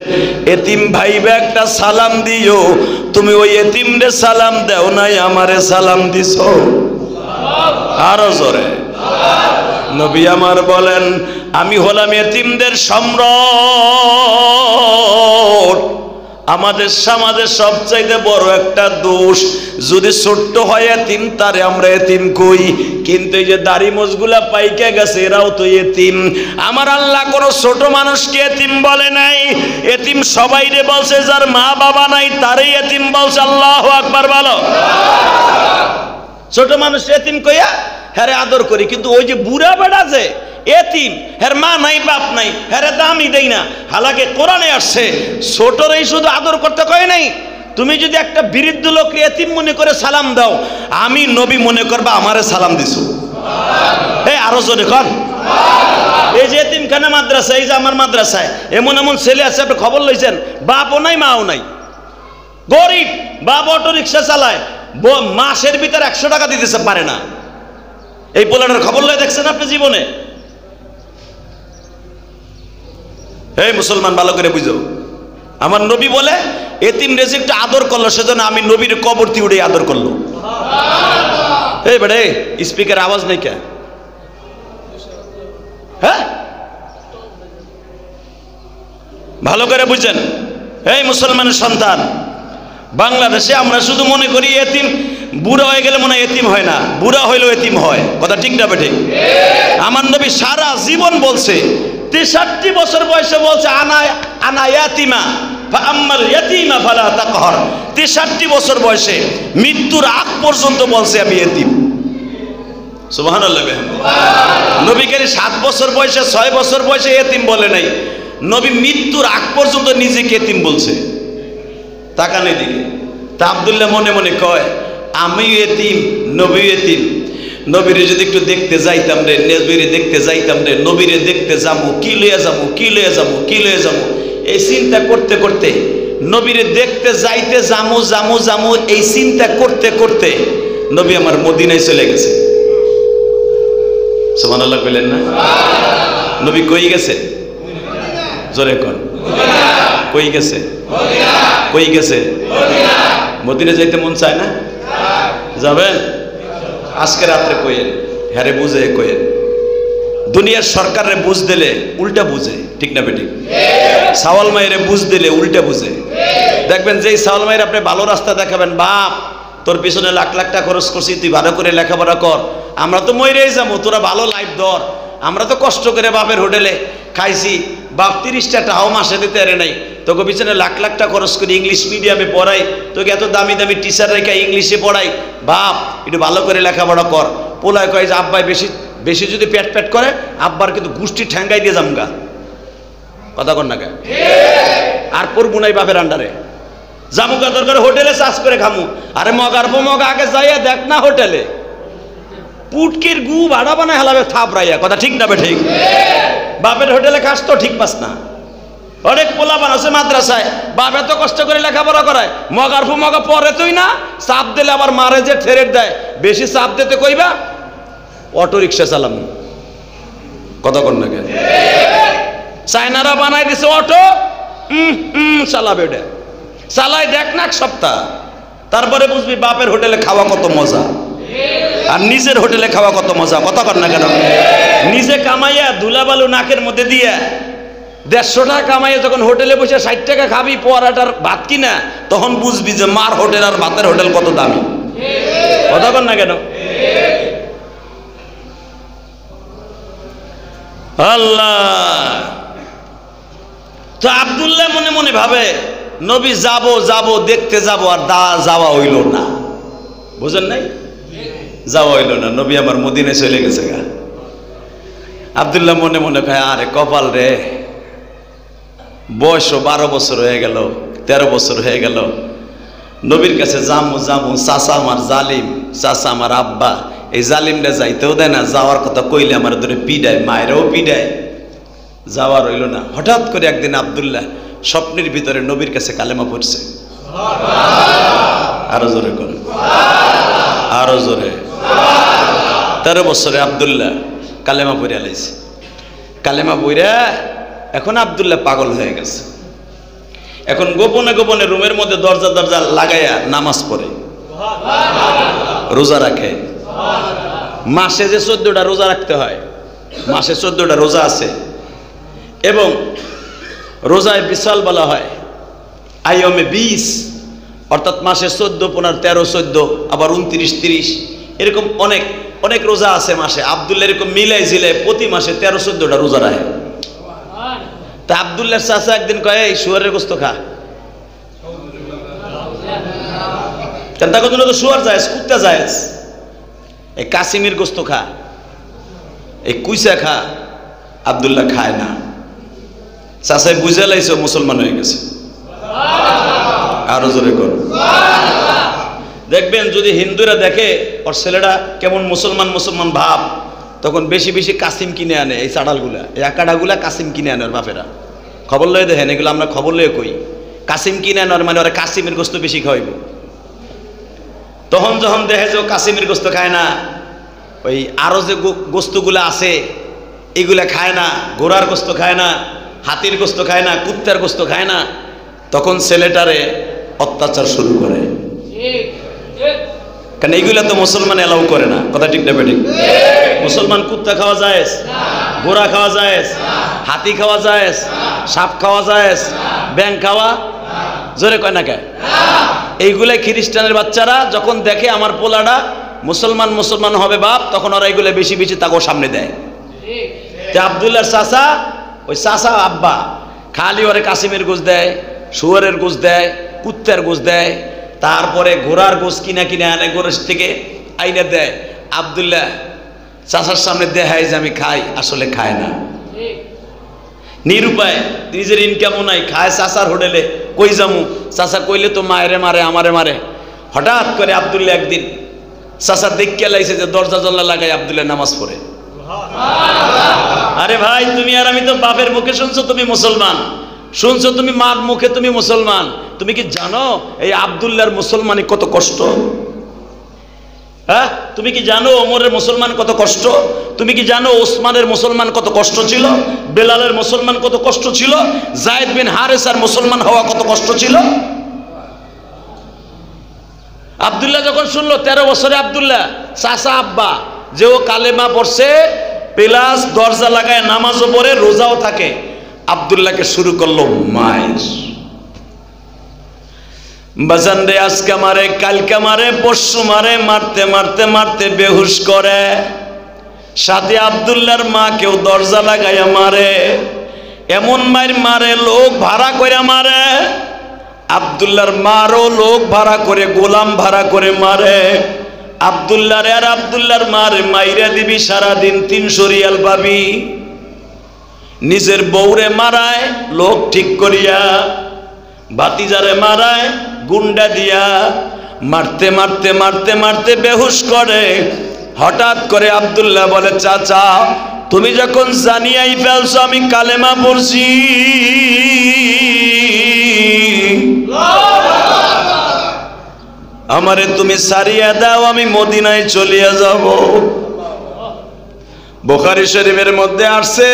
এতিম ভাইবে একটা সালাম দিও, তুমি ওই এতিমরে সালাম দাও নাই, আমারে সালাম দিছো। আরো জোরে। নবী আমার বলেন, আমি হলাম এতিমদের সম্রাট। আমাদের সমাজে সবচাইতে বড় একটা দোষ, যদি ছোট্ট হয় এতিম তারে আমরা এতিম কই, কিন্তু এই যে দাড়ি মোজগুলা পাইকে গেছে এরাও তো এতিম। আমার আল্লাহ কোন ছোট মানুষকে এতিম বলে নাই, এতিম সবাইরে বলছে, যার মা বাবা নাই তারই এতিম বলছে। আল্লাহু আকবার বলো। ছোট মানুষ এতিম কইয়া হ্যারে আদর করি, কিন্তু ওই যে বুড়া বেড়া যে এতিম, হের মা নাই বাপ নাই, হ্যারে দামই দেই না। হালাকে কোরআনে আসছে ছোটরেই শুধু আদর করতে কয় নাই, তুমি যদি একটা বৃদ্ধ লোক এতিম মনে করে সালাম দাও, আমি নবী মনে করবা আমারে সালাম দিছো। এই আরো জোরে কর। এই যে এতিমখানা মাদ্রাসা, এই যে আমার মাদ্রাসায় এমন এমন ছেলে আছে, আপনি খবর লইছেন, বাপও নাই মাও নাই, গরিব, বাপ অটো রিক্সা চালায়, মাসের ভিতরে 100 টাকা দিতেছে পারে না। এই পোলাটার খবর লয়ে দেখছেন আপনি জীবনে? এই মুসলমান ভালো করে বুঝো, আমার নবী বলে এতিম রেজে একটু আদর করলো, সেজন্য আমি নবীর কবরটি উঠে আদর করলো। এই বেড়ে স্পিকার আওয়াজ নেই কে? হ্যাঁ, ভালো করে বুঝছেন? এই মুসলমানের সন্তান, বাংলাদেশে আমরা শুধু মনে করি এতিম বুড়া হয়ে গেলে মনে হয় এতিম হয় না, বুড়া হইলেও এতিম হয়। কথা ঠিক না বেঠিক? আমার নবী সারা জীবন বলছে, 63 বছর বয়সে বলছে, আনা ইয়াতিমা ফাআম্মাল ইয়াতিমা ফালা তাকহার। 63 বছর বয়সে মৃত্যুর আগ পর্যন্ত বলছে আমি এতিম। সুবহানাল্লাহ। নবী কে 7 বছর বয়সে 6 বছর বয়সে এতিম বলে নাই, নবী মৃত্যুর আগ পর্যন্ত নিজেকে এতিম বলছে। তাকানে দিকে তা আব্দুল্লাহ মনে মনে কয়, আমি এতিম, নবী এতিম। নবীরে যদি একটু দেখতে যাইতাম রে, নবীরে দেখতে যাইতাম রে, নবীরে দেখতে যাবো, কি লইয়া যাবো, কি লইয়া যাবো, কি লইয়া যাবো, এই চিন্তা করতে করতে, নবীরে দেখতে যাইতে যামু যামু যামু, এই চিন্তা করতে করতে নবী আমার মদিনায় চলে গেছে। সুবহানাল্লাহ বলেন না? নবী কই গেছে? জোরে কর। কই গেছে? কই গেছে? মদিনা যাইতে মন চায় না? যাবেন? আজকে রাত্রে কইেন, হ্যারে বুঝে কইেন। দুনিয়ার সরকারে বুঝ দিলে উল্টা বুঝে, ঠিক না বেঠিক? সাওয়াল মায়েরে বুঝ দিলে উল্টা বুঝে। দেখবেন যেই সাওয়াল মায়ের আপনি ভালো রাস্তা দেখাবেন, বাপ তোর পিছনে লাখ লাখ টাকা খরচ করছি, তুই ভালো করে লেখাপড়া কর, আমরা তো মইরেই যাবো, তোরা ভালো লাইফ ধর, আমরা তো কষ্ট করে বাপের হোটেলে খাইছি, বাপ 30টা টাকাও মাসে দিতে আরে নাই, তোকে পিছনে লাখ লাখ টাকা খরচ করি, ইংলিশ মিডিয়ামে পড়াই, তোকে এত দামি দামি টিচার রেখা ইংলিশে পড়াই, বাপ একটু ভালো করে লেখাপড়া কর। পোলায় কয় যে আব্বাই বেশি বেশি যদি পেট পেট করে, আব্বার কিন্তু গুষ্টি ঠ্যাঙ্গাই দিয়ে যামগা। কথা কর না কে? আর পড়বো নাই বাপের আন্ডারে, জামুকা দরকার হোটেলে চাষ করে খামু। আরে মগার মগা আগে যাইয়া দেখ না হোটেলে পুটকির গু ভাড়া বানায় হালাবে থাপড়াইয়া। কথা ঠিক না বেঠিক? বাপের হোটেলে খাস তো ঠিক পাস না। অনেক পোলা বানাচ্ছে মাদ্রাসায়, বাপ এত কষ্ট করে লেখাপড়া করায়, মগার মগা পরে তুই না, চাপ দিলে আবার মারে যে ঠেরেট দেয়, বেশি চাপ দিতে কইবা অটো রিক্সা চালাম। কথা কর না কেন? চায়নারা বানাই দিছে অটো, চালাবে, ওটা চালাই দেখ না এক সপ্তাহ, তারপরে বুঝবি বাপের হোটেলে খাওয়া কত মজা আর নিজের হোটেলে খাওয়া কত মজা। কথা কর না কেন? নিজে কামাইয়া ধুলাবালু নাকের মধ্যে দিয়ে 150 টাকা কামাইয়া যখন হোটেলে বসে 60 টাকা খাবি পরাটার ভাত কিনা, তখন বুঝবি যে মার হোটেল আর ভাতের হোটেল কত দামি। কথা কর না কেন? আল্লাহ। তো আব্দুল্লাহ মনে মনে ভাবে, নবী যাবো যাবো দেখতে যাবো, আর যাওয়া হইল না। বুঝেন নাই? যাওয়া হইল না, নবী আমার মদিনায় চলে গেছে গা। আব্দুল্লাহ মনে মনে কয়, আরে কপাল রে, বয়স 12 বছর হয়ে গেল, 13 বছর হয়ে গেল, নবীর কাছে যামু যামু, চাচা আমার জালিম, চাচা আমার আব্বা, এই জালিমটা যাইতেও দেয় না, যাওয়ার কথা কইলে আমার ধরে পিডায়, মায়েরও পিডায়, যাওয়ার হইল না। হঠাৎ করে একদিন আব্দুল্লাহ স্বপ্নের ভিতরে নবীর কাছে কালেমা পড়ছে। আরো জোরে করে, আরো জোরে। 13 বছরে আব্দুল্লাহ কালেমা পড়ে আলাইছে। কালেমা পড়ে এখন আব্দুল্লাহ পাগল হয়ে গেছে। এখন গোপনে গোপনে রুমের মধ্যে দরজা দরজা লাগাইয়া নামাজ পড়ে, রোজা রাখে। মাসে যে 14টা রোজা রাখতে হয়, মাসে 14টা রোজা আছে, এবং রোজায় বিশাল বলা হয় আইয়মে 20, অর্থাৎ মাসে 14, 15, 13, 14, আবার 29, 30, এরকম অনেক অনেক রোজা আছে মাসে। আব্দুল্লাহ এরকম মিলাই জিলে প্রতি মাসে 13, 14টা রোজা রাখে। তা আব্দুল্লাহর চাচা একদিন কয়, এই শুয়ারের গোস্ত খা। কেন তা কথা তো শুয়ার জায়েজ, কুত্তা জায়েজ, এই কাসিমের গোস্ত খা, এই কুইসা খা। আব্দুল্লাহ খায় না। চাচাই বুঝে লাইছে মুসলমান হয়ে গেছে। আরো জোরে কর। দেখবেন যদি হিন্দুরা দেখে ওর ছেলেটা কেমন মুসলমান মুসলমান ভাব, তখন বেশি বেশি কাসিম কিনে আনে। এই চাড়ালগুলা, এই আকাডাগুলা কাসিম কিনে আনে ওর বাপেরা। খবর লয়ে দেখেন, এগুলো আমরা খবর লয়ে কই। কাসিম কিনে আনার মানে ওরা কাসিমের গোস্ত বেশি খাওয়াইব। তখন যখন দেখে যে ও কাসিমের গোস্ত খায় না, ওই আরো যে গোস্তগুলা আছে এগুলা খায় না, ঘোড়ার গোস্ত খায় না, হাতির গোস্ত খায় না, কুত্তার গোস্ত খায় না, তখন ছেলেটারে অত্যাচার শুরু করে। কারণ এইগুলা তো মুসলমান এলাও করে না। কথা ঠিক না বেঠিক? মুসলমান কুত্তা খাওয়া যায়, ঘোড়া খাওয়া যায়, হাতি খাওয়া যায়, সাপ খাওয়া যায়, ব্যাং খাওয়া জোরে কয় না কে? এইগুলাই খ্রিস্টানের বাচ্চারা যখন দেখে আমার পোলাটা মুসলমান মুসলমান হবে বাপ, তখন ওরা এইগুলো বেশি বেশি তাকেও সামনে দেয়। আব্দুল্লাহর চাচা, ওই চাচা আব্বা খালি ওরে কাসিমের গোশ দেয়, শুয়ারের গোশ দেয়, কুত্তার গোশ দেয়, তারপরে ঘোড়ার গোশ কিনা কিনে আনে, গোরের থেকে আইনে দেয়। আব্দুল্লাহ চাচার সামনে দেখায় যে আমি খাই, আসলে খায় না, নিরুপায়, নিজের ইনকামও নাই, খায় চাচার হোটেলে। কই যামু, চাচা কইলে তো মায়েরে মারে, আমারে মারে। হঠাৎ করে আব্দুল্লাহ একদিন চাচা দেখে লাইছে যে দরজা জল্লা লাগাই আব্দুল্লাহ নামাজ পড়ে। আরে ভাই, তুমি আর আমি তো বাপের মুখে শুনছো তুমি মুসলমান, শুনছো তুমি মার মুখে তুমি মুসলমান। তুমি কি জানো এই আব্দুল্লাহর মুসলমানি কত কষ্ট? হ্যাঁ, তুমি কি জানো ওমরের মুসলমান কত কষ্ট? তুমি কি জানো ওসমানের মুসলমান কত কষ্ট ছিল? বেলালের মুসলমান কত কষ্ট ছিল? যায়েদ বিন হারেসার মুসলমান হওয়া কত কষ্ট ছিল? আব্দুল্লাহ যখন শুনলো 13 বছরে আব্দুল্লাহ চাচা আব্বা যে ও কালেমা পড়ছে, প্লাস দরজা লাগায় নামাজও পড়ে, রোজাও থাকে, আব্দুল্লাহকে শুরু করলো মায়ের। বাজান রে, আজকে মারে, কালকে মারে, পরশু মারে, মারতে মারতে মারতে বেহুশ করে। সাথে আব্দুল্লাহর মা কেউ দরজা লাগাইয়া মারে, এমন মায়ের মারে লোক ভাড়া করে মারে। আব্দুল্লাহর মারও লোক ভাড়া করে, গোলাম ভাড়া করে মারে। আব্দুল্লাহর আর আব্দুল্লাহর মারে মাইরা দিবি সারাদিন 300 রিয়াল পাবি। নিজের বউরে মারায় লোক ঠিক করিয়া, ভাতিজারে মারায় গুন্ডা দিয়া, মারতে মারতে মারতে মারতে বেহুশ করে। হঠাৎ করে আব্দুল্লাহ বলে, চাচা তুমি যখন জানিয়াই ফেলছো আমি কালেমা পড়ছি, আমারে তুমি সারিয়া দাও, আমি মদিনায় চলিয়া যাব। বুখারী শরীফের মধ্যে আসছে,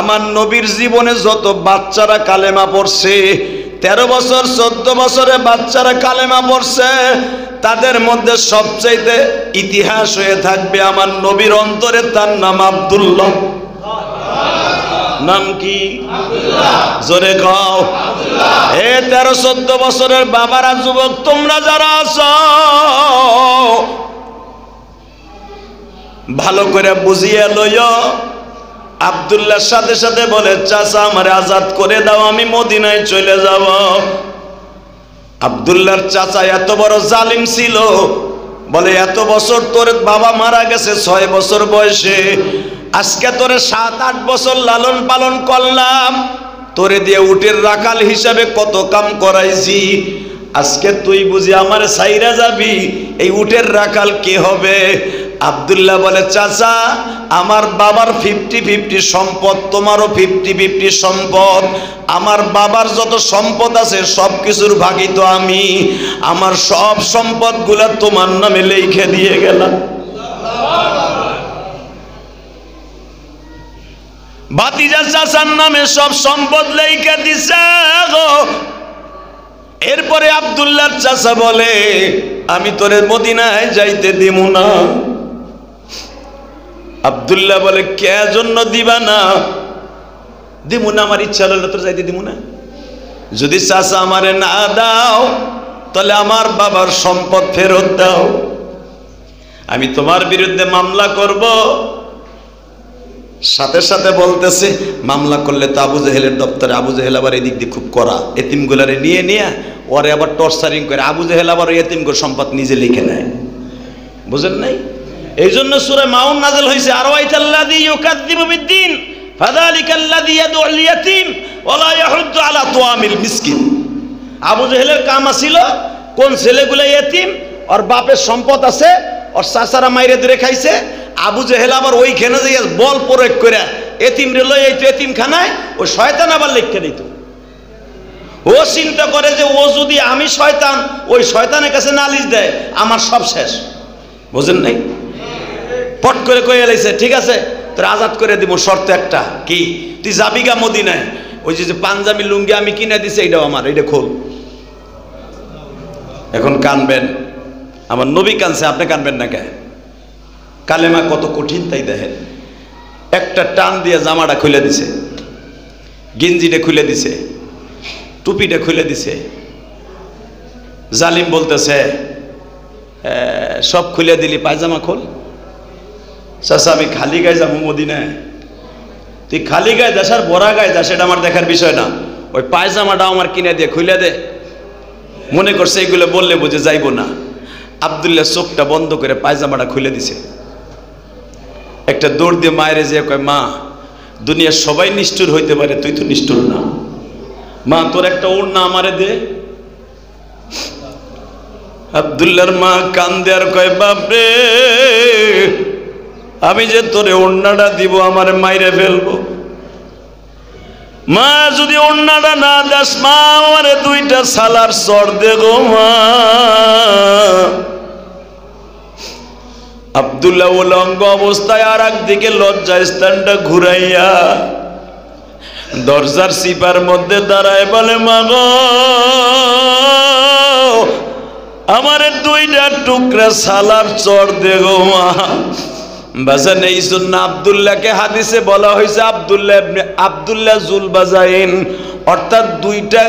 আমার নবীর জীবনে যত বাচ্চারা কালেমা পড়ছে, 13 বছর 14 বছরে বাচ্চারা কালেমা পড়ছে, তাদের মধ্যে সবচাইতে ইতিহাস হয়ে থাকবে আমার নবীর অন্তরে, তার নাম আব্দুল্লাহ। নাম কি? জোরে কও। এ 13-14 বছরের বাবারা, যুবক তোমরা যারা আছো, ভালো করে বুঝিয়ে লইও। আব্দুল্লাহর সাথে সাথে বলে, চাচা আমারে আজাদ করে দাও, আমি মদিনায় চলে যাব। আব্দুল্লাহর চাচা এত বড় জালিম ছিল, বলে এত বছর তোর বাবা মারা গেছে 6 বছর বয়সে, আজকে তোরে 7-8 বছর লালন পালন করলাম, তোরে দিয়ে উটের রাখাল হিসাবে কত কাম করাইছি, আজকে তুই বুঝি আমার সাইরা যাবি, এই উটের রাখাল কে হবে? আব্দুল্লাহ বলে, চাচা আমার বাবার 50-50 সম্পদ, তোমারও 50-50 সম্পদ, আমার বাবার যত সম্পদ আছে সব কিছুর ভাগী তো আমি, আমার সব সম্পদগুলা তোমার নামে লিখে দিয়ে গেলাম। ভাতিজা চাচার নামে সব সম্পদ লিখে দিছে গো। পরে আব্দুল্লাহর চাচা বলে, আমি তোরে মদিনায় যাইতে দিব না। আব্দুল্লাহ বলে, কে জন্য দিবা না? দিব না, আমার ইচ্ছা হলো তোর যাইতে দিব না। যদি চাচা আমারে না দাও তাহলে আমার বাবার সম্পদ ফেরত দাও, আমি তোমার বিরুদ্ধে মামলা করব। সাথে সাথে বলতেছে, মামলা করলে তো আবু জেহেলের দপ্তরে, আবু জেহেল আবার এদিক দিয়ে খুব কড়া, এতিমগুলারে নিয়ে নিয়ে ওরে আবার টর্চারিং করে। আবু জেহেল আবার ওই এতিমগুলোর সম্পদ নিজে লিখে নেয়, বুঝেন নাই? এই জন্য সূরা মাউন নাযিল হয়েছে, আরাইতাল্লাযী ইউকাযযিবু বিদ্দীন ফাযালিকাল্লাযী ইয়াদউল ইয়াতীম ওয়া লা ইয়াহুদ্দু আলা তুআমিল মিসকিন। আবু জেহেলের কাম ছিল কোন ছেলেগুলো এতিম, ওর বাপের সম্পদ আছে, ওর চাচারা মাইরে ধরে খাইছে, আবু জেহেল আবার ওইখানে যে বল প্রয়োগ করে এতিম রে লই এই এতিমখানায়, ওই শয়তান আবার লিখে দিত। ও চিন্তা করে যে ও যদি আমি শয়তান, ওই শয়তানের কাছে নালিশ দেয়, আমার সব শেষ, বুঝেন নাই? পট করে কয়ে লাইছে, ঠিক আছে তোর আজাদ করে দিব, শর্ত একটা, কি? তুই যাবি গা মদিনায়, ওই যে পাঞ্জাবি লুঙ্গি আমি কিনে দিছি, এইটাও আমার, এইটা খোল। এখন কানবেন, আমার নবী কানছে, আপনি কানবেন না কে? কালেমা কত কঠিন তাই দেখেন। একটা টান দিয়ে জামাটা খুলে দিছে, গেঞ্জিটা খুলে দিছে, টুপিটা খুলে দিছে। জালিম বলতেছে, সব খুলে দিলি, পায়জামা খোল। চাচা আমি খালি গায়ে যাবো মদিনায়? তুই খালি গায়ে যাস আর বড়া গায়ে যাস সেটা আমার দেখার বিষয় না, ওই পায়জামাটা আমার কিনে দিয়ে খুলে দে। মনে করছে এইগুলো বললে বুঝে যাইব না। আব্দুল্লাহ চোখটা বন্ধ করে পায়জামাটা খুলে দিছে। একটা দৌড় দিয়ে মায়ের যে কয়, মা দুনিয়ার সবাই নিষ্ঠুর হইতে পারে, তুই তো নিষ্ঠুর না, মা তোর একটা ওড়না আমারে দে। আব্দুল্লাহর মা কান্দে আর কয়, বাপরে আমি যে তোরে ওড়নাটা দিব আমার মাইরে ফেলবো। মা যদি ওড়নাটা না দাস, মা আমারে দুইটা সালার চড় দে গো মা। আব্দুল্লাহ উলঙ্গ অবস্থায় আর একদিকে লজ্জা স্থানটা ঘুরাইয়া দরজার সিপার মধ্যে দাঁড়ায় বলে, মা গো আমারে দুইটা টুকরা সালার চড় দে গো মা। বাজান এই জন্য আব্দুল্লাহকে হাদিসে বলা হয়েছে আব্দুল্লাহ জুল বাজাইন, অর্থাৎ দুইটা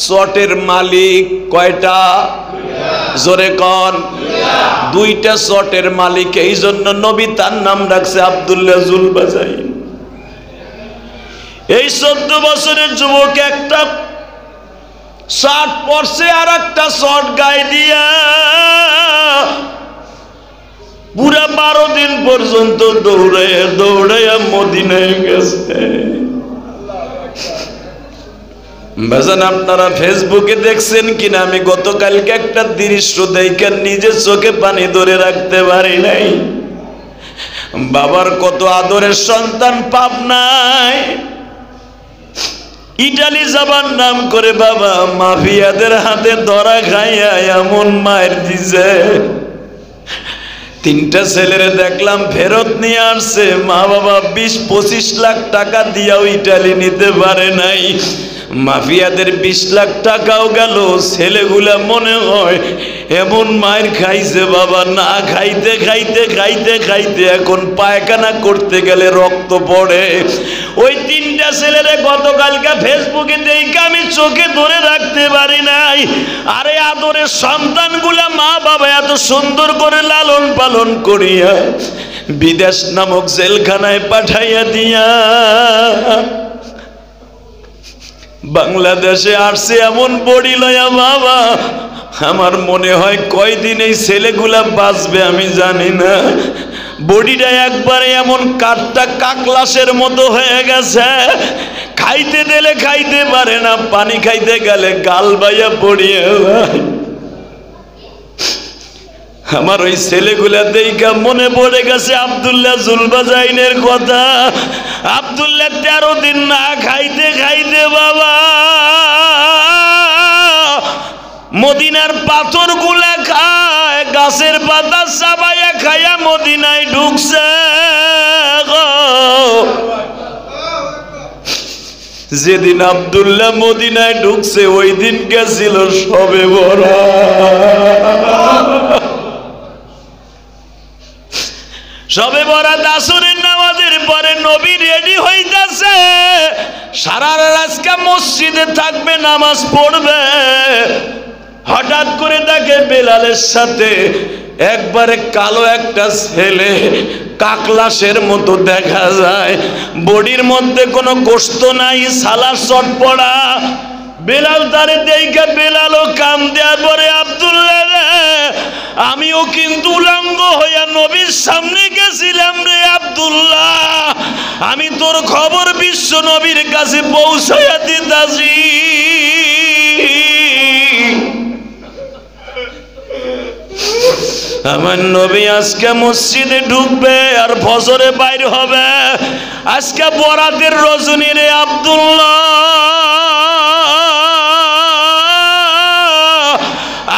চটের মালিক। কয়টা? জোরে কন। দুইটা চটের মালিক। এই জন্য নবী তার নাম রাখছে আব্দুল্লাহ জুল বাজাইন। এই 14 বছরের যুবক একটা শার্ট পরছে আর একটা শর্ট গায়ে দিয়া পুরা 12 দিন পর্যন্ত দৌড়াইয়া দৌড়াইয়া মদিনায় গেছে। বাজান আপনারা ফেসবুকে দেখছেন কিনা আমি গতকালকে একটা দৃশ্য দেখে নিজের চোখে পানি ধরে রাখতে পারি নাই। বাবার কত আদরের সন্তান পাবনায় ইটালি যাবার নাম করে বাবা মাফিয়াদের হাতে ধরা খাইয়া এমন মায়ের দিছে। 3টা ছেলেরে দেখলাম ফেরত নিয়ে আসছে, মা বাবা 20-25 লাখ টাকা দিয়াও ইটালি নিতে পারে নাই। মাফিয়াদের 20 লাখ টাকাও গেল। ছেলেগুলা মনে হয় এমন মায়ের খাইছে বাবা, না খাইতে খাইতে খাইতে খাইতে এখন পায়খানা করতে গেলে রক্ত পড়ে। ওই 3টা ছেলেরে গতকালকে ফেসবুকে দেখে আমি চোখে ধরে রাখতে পারি নাই। আরে আদরের সন্তানগুলা মা বাবা এত সুন্দর করে লালন পালন করিয়া বিদেশ নামক জেলখানায় পাঠাইয়া দিয়া বাংলাদেশে আসছে এমন বডি লয়া বাবা। আমার মনে হয় কয়দিন এই ছেলেগুলা বাঁচবে আমি জানি না। বডিটা একবারে এমন কাঠটা কাকলাসের মতো হয়ে গেছে, খাইতে দিলে খাইতে পারে না, পানি খাইতে গেলে গাল বাইয়া পড়িয়ে যায়। আমার ওই ছেলেগুলা দেখা মনে পড়ে গেছে আব্দুল্লাহ জুলবাজাইনের কথা। আব্দুল্লাহ 13 দিন না খাইতে খাইতে বাবা মদিনার পাথর গুলা খায়, গাছের পাতা চাবাইয়া খাইয়া মদিনায় ঢুকছে। যেদিন আব্দুল্লাহ মদিনায় ঢুকছে ওই দিন গেছিল শবে বরাত। শবে বরাত আসরের নামাজের পরে নবী রেডি হইতাছে, সারা রাত আজকে মসজিদে থাকবে, নামাজ পড়বে। হঠাৎ করে দেখে বেলালের সাথে একবারে কালো একটা ছেলে, কাকলাসের মতো দেখা যায়, বডির মধ্যে কোনো গোশত নাই, সালার চট পড়া। বেলাল তারে দেখে বেলালও কাম দেওয়ার পরে, আব্দুল্লাহ রে, আমিও কিন্তু উলঙ্গ হইয়া নবীর সামনে গেছিলাম রে আব্দুল্লাহ, আমি তোর খবর বিশ্ব নবীর কাছে পৌঁছাইয়া দিতাছি। আমার নবী আজকে মসজিদে ঢুকবে আর ফজরে বাইর হবে। আজকে বরাতের রজনী রে আব্দুল্লাহ,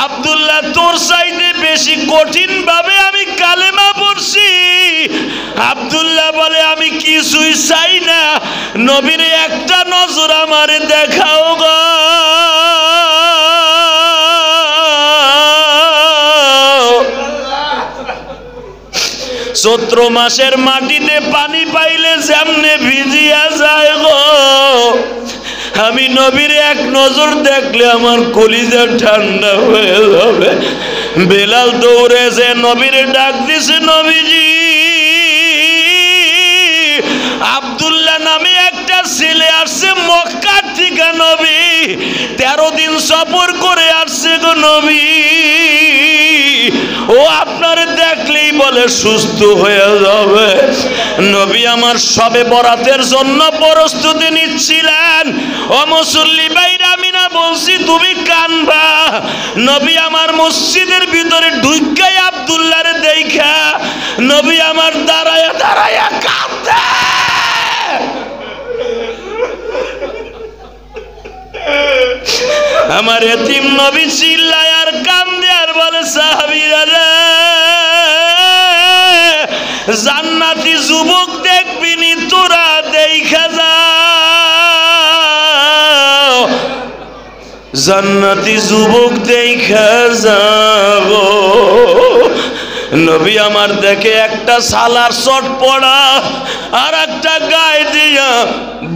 আব্দুল্লাহ তোর চাইতে বেশি কঠিন ভাবে আমি কালেমা পড়ছি। আব্দুল্লাহ বলে আমি কিছুই চাই না, নবীর একটা নজর আমারে দেখাও গো। চৈত্র মাসের মাটিতে পানি পাইলে যেমনে ভিজিয়া যায় গো, আমি নবীর এক নজর দেখলে আমার কলিজা ঠান্ডা হয়ে যাবে। বেলাল দৌড়েছে, নবীরে ডাক দিছে, নবীজি আব্দুল্লাহ নামে একটা ছেলে আসছে মক্কার থেকে, নবী 13 দিন সফর করে আসছে গো নবী, ও আপনার দেখলেই বলে সুস্থ হয়ে যাবে। নবী আমার শবে বরাতের জন্য প্রস্তুতি নিচ্ছিলেন। ও মুসল্লি ভাইরা, আমি না বলছি তুমি কানবা। নবী আমার মসজিদের ভিতরে ঢুকাই আব্দুল্লাহরে দেখা নবী আমার দাঁড়ায়া দাঁড়ায়া কাঁদে। আমার এতিম নবী চিল্লায় আর কান্দে আর বলে, সাহাবীরা রে, জান্নাতি যুবক দেখবি নি, তোরা দেখা যাও, জান্নাতি যুবক দেখা যাও। নবী আমার দেখে একটা সালার চট পড়া আর একটা গায়ে দিয়া,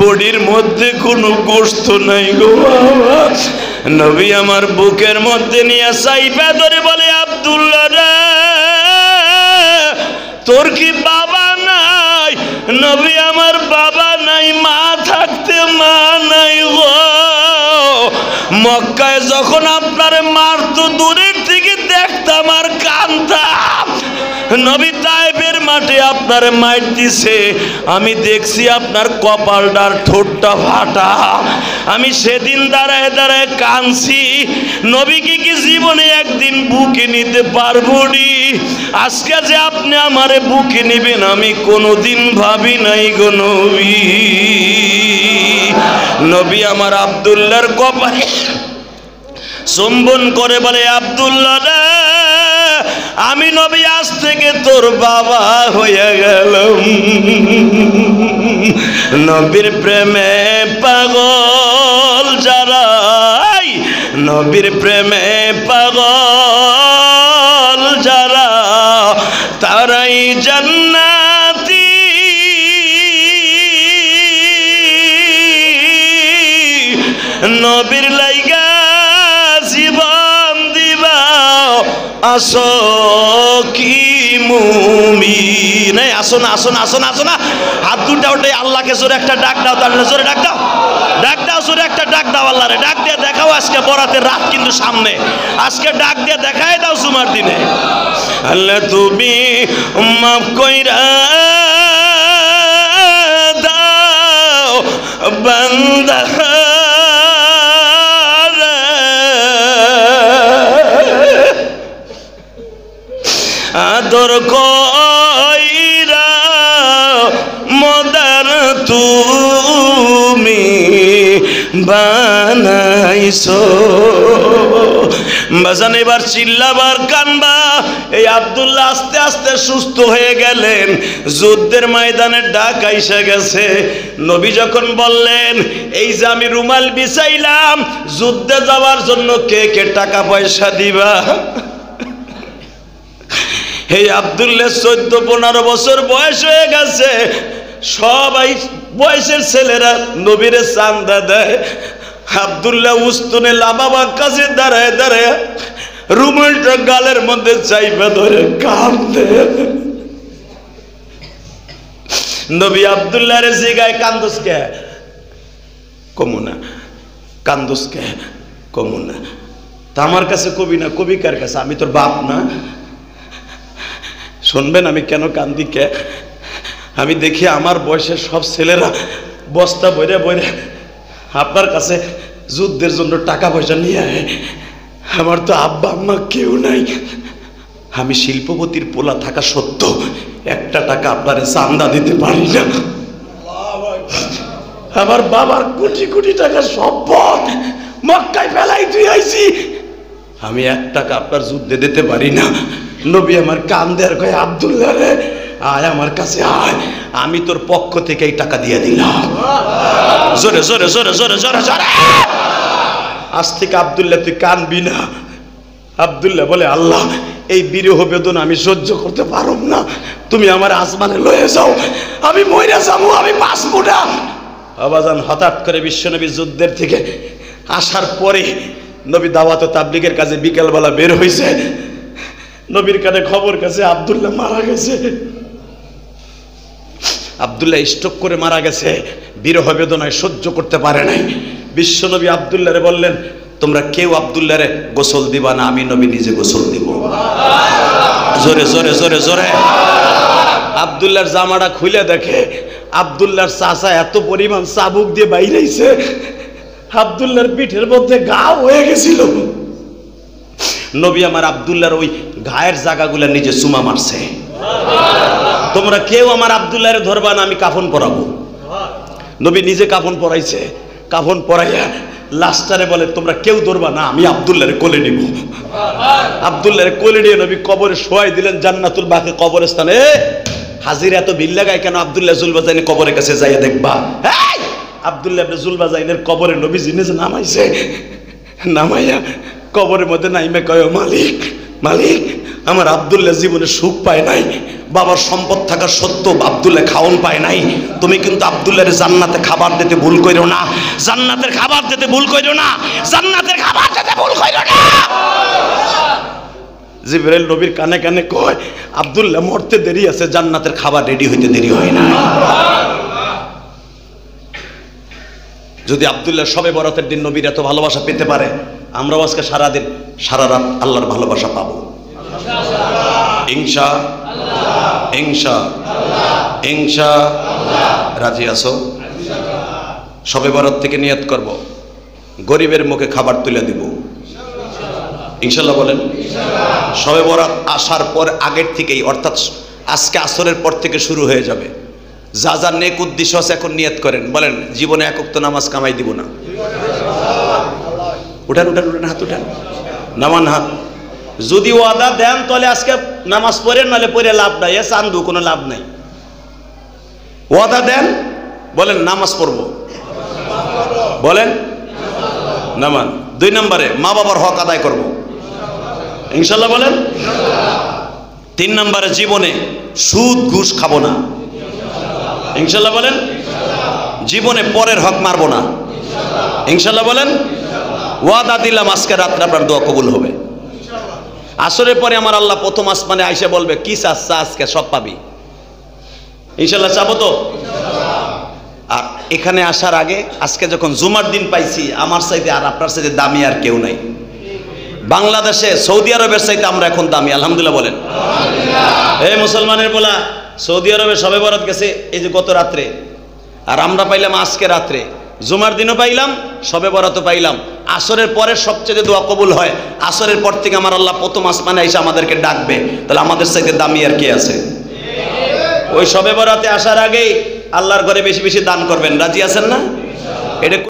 বডির মধ্যে কোনো গোশত নাই গো বাবা। নবী আমার বুকের মধ্যে নিয়ে চাইপা ধরে বলে, আব্দুল্লাহ রে, তোর কি বাবা নাই? নবী আমার বাবা নাই, মা থাকতে মা নাই গো। মক্কায় যখন আপনার মারতো দূরের থেকে দেখতাম আর কাঁদতাম। নবী তায়েফের মাঠে আপনার মাইর দিছে, আমি দেখছি আপনার কপালটার ঠোঁটটা ফাটা। আমি সেদিন দাঁড়ায় দাঁড়ায় কাঁদছি, নবীকে কি জীবনে একদিন বুকে নিতে পারবো নি? আজকে যে আপনি আমারে বুকে নেবেন আমি কোনোদিন ভাবি নাই গো নবী। নবী আমার আব্দুল্লাহর কপালে চুম্বন করে বলে, আব্দুল্লাহ রে, আমি নবী আজ থেকে তোর বাবা হয়ে গেলাম। নবীর প্রেমে পাগল যারা, নবীর প্রেমে পাগল যারা, তারাই জান্নাতি। নবীর লাইগা জীবন দিবা, আসো কি মুমিন। আসো না, আসো না, আসো না, আসো না, হাত দুটা ওটাই আল্লাহকে জোরে একটা ডাক দাও, তাহলে জোরে ডাক দাও, ডাক দাও, জোরে একটা ডাক দাও, আল্লাহরে ডাক দিয়ে দেখাও। আজকে বরাতের রাত কিন্তু সামনে, আজকে ডাক দিয়ে দেখাই দাও জুমার দিনে। আল্লাহ তুমি মাফ কইরা দাও বান্দা, আদর কইরা মদার তুমি বানাইছো। বাজান এবার চিল্লাবার কানবা। এই আব্দুল্লাহ আস্তে আস্তে সুস্থ হয়ে গেলেন। যুদ্ধের ময়দানে ডাক আইসা গেছে। নবী যখন বললেন এই যে আমি রুমাল বিছাইলাম যুদ্ধে যাওয়ার জন্য কে কে টাকা পয়সা দিবা, এই আব্দুল্লাহ 14-15 বছর বয়স হয়ে গেছে। সবাই বয়সের ছেলেরা নবীরে চান্দা দেয়। আব্দুল্লাহ উস্তুনে লাবাবার কাছে দাঁড়ায় দাঁড়ায় রুমালটা গালের মধ্যে চাইপা ধরে কান্দে। নবী আব্দুল্লাহর জিগায় কান্দুস কে? কমুনা। কান্দুস কে? কমুনা। তা আমার কাছে কবি না, কবি কার কাছে? আমি তোর বাপ না? শুনবেন আমি কেন কান্দি কে? আমি দেখি আমার বয়সের সব ছেলেরা বস্তা বইরে বইরে আপনার কাছে যুদ্ধের জন্য টাকা পয়সা নিয়ে আয়। আমার তো আব্বা আম্মা কেউ নাই। আমি শিল্পপতির পোলা থাকা সত্ত্বেও একটা টাকা আপনারে চান্দা দিতে পারি না। আমার বাবার কোটি কোটি টাকা সম্পদ মক্কায় ফেলাই তুই আইছি, আমি 1 টাকা আপনার যুদ্ধে দিতে পারি না। নবী আমার কান্দে আর কয় আব্দুল্লাহ রে আয় আমার কাছে আয়, আমি তোর পক্ষ থেকে এই টাকা দিয়ে দিলাম। জোরে জোরে জোরে জোরে জোরে জোরে। আজ থেকে আব্দুল্লাহ তুই কানবি না। আব্দুল্লাহ বলে আল্লাহ এই বিরহ বেদনা আমি সহ্য করতে পারব না, তুমি আমার আসমানে লয়ে যাও, আমি মইরা যাবো, আমি বাঁচবো না। আবাজান হঠাৎ করে বিশ্বনবী যুদ্ধের থেকে আসার পরে নবী দাওয়াত ও তাবলীগের কাজে বিকেলবেলা বের হয়েছে। নবীর কানে খবর গেছে আব্দুল্লাহ মারা গেছে। আব্দুল্লাহ স্ট্রোক করে মারা গেছে, বিরহ বেদনায় সহ্য করতে পারে নাই। বিশ্বনবী আব্দুল্লাহরে বললেন তোমরা কেউ আব্দুল্লাহরে গোসল দিবা না, আমি নবী নিজে গোসল দিব। জোরে জোরে জোরে জোরে। আব্দুল্লাহর জামাটা খুলে দেখে আব্দুল্লাহর চাচা এত পরিমাণ চাবুক দিয়ে বাইরেছে, আব্দুল্লাহর পিঠের মধ্যে ঘা হয়ে গেছিল। নবী আমার আব্দুল্লাহর ওই ঘায়ের জায়গাগুলো নিজে চুমা মারছে। তোমরা কেউ আমার আব্দুল্লাহরে ধরবা না, আমি কাফন পরাবো। নবী নিজে কাফন পরাইছে। কাফন পরাইয়া লাস্টারে বলে তোমরা কেউ ধরবা না, আমি আব্দুল্লাহরে কোলে নিব। আব্দুল্লাহরে কোলে নিয়ে নবী কবরে শোয়াই দিলেন জান্নাতুল বাকি কবরস্থানে। হাজির এত ভিড় লাগায় কেন? আব্দুল্লাহ জুলবাজাইনের কবরের কাছে যাইয়া দেখবা। আব্দুল্লাহ ইবনে জুলবাজাইনের কবরে নবী জিনিস নামাইছে। নামাইয়া কবরের মধ্যে নাইমে কয় মালিক মালিক আমার আব্দুল্লাহ জীবনে সুখ পায় নাই, বাবার সম্পদ থাকা সত্ত্বেও আব্দুল্লাহ খাওন পায় নাই। তুমি কিন্তু আব্দুল্লাহর জান্নাতে খাবার দিতে ভুল কইরো না, জান্নাতের খাবার দিতে ভুল কইরো না, জান্নাতের খাবার দিতে ভুল কইরো না। জিবরাইল নবীর কানে কানে কয় আব্দুল্লাহ মরতে দেরি আছে, জান্নাতের খাবার রেডি হইতে দেরি হয় না। যদি আব্দুল্লাহ শবে বরাতের দিন নবীর এত ভালোবাসা পেতে পারে, আমরাও আজকে সারাদিন সারা রাত আল্লাহর ভালোবাসা পাবো ইনশাআল্লাহ। ইনশাআল্লাহ ইনশাআল্লাহ। রাজি আছো? শবে বরাত থেকে নিয়ত করব গরিবের মুখে খাবার তুলে দিব ইনশাআল্লাহ। বলেন শবে বরাত আসার পর আগের থেকেই, অর্থাৎ আজকে আসরের পর থেকে শুরু হয়ে যাবে। যা যা নেক উদ্দেশ্য আছে এখন নিয়ত করেন। বলেন জীবনে এক ওয়াক্ত নামাজ কামাই দিব না। উঠান উঠান উঠান, হাত উঠান, নামান হাত। যদি ওয়াদা দেন তাহলে আজকে নামাজ পড়েন, নাহলে পড়ে লাভ নাই, এ চান্দু কোনো লাভ নাই। ওয়াদা দেন, বলেন নামাজ পড়বো, বলেন নামান। 2 নম্বরে মা বাবার হক আদায় করব ইনশাআল্লাহ, বলেন। 3 নম্বরে জীবনে সুদ ঘুষ খাবো না ইনশাআল্লাহ, বলেন। জীবনে পরের হক মারবো না ইনশাআল্লাহ, বলেন। ওয়াদা দিলাম আজকে রাত্রে আপনার দোয়া কবুল হবে। আসরের পরে আমার আল্লাহ প্রথম আসমানে আইসা বলবে কি চাস আজকে সব পাবি ইনশাআল্লাহ। চাবো তো? আর এখানে আসার আগে আজকে যখন জুমার দিন পাইছি, আমার চাইতে আর আপনার চাইতে দামি আর কেউ নাই বাংলাদেশে। সৌদি আরবের চাইতে আমরা এখন দামি আলহামদুলিল্লাহ, বলেন। এই মুসলমানের বলা সৌদি আরবে শবে বরাত গেছে এই যে গত রাত্রে, আর আমরা পাইলাম আজকে রাত্রে। জুমার দিনও পাইলাম, শবে বরাতও পাইলাম। আসরের পরে সবচেয়ে দোয়া কবুল হয়। আসরের পর থেকে আমার আল্লাহ প্রথম আসমানে এসে আমাদেরকে ডাকবে, তাহলে আমাদের চাইতে দামি আর কে আছে? ওই শবে বরাতে আসার আগেই আল্লাহর ঘরে বেশি বেশি দান করবেন। রাজি আছেন না? এটা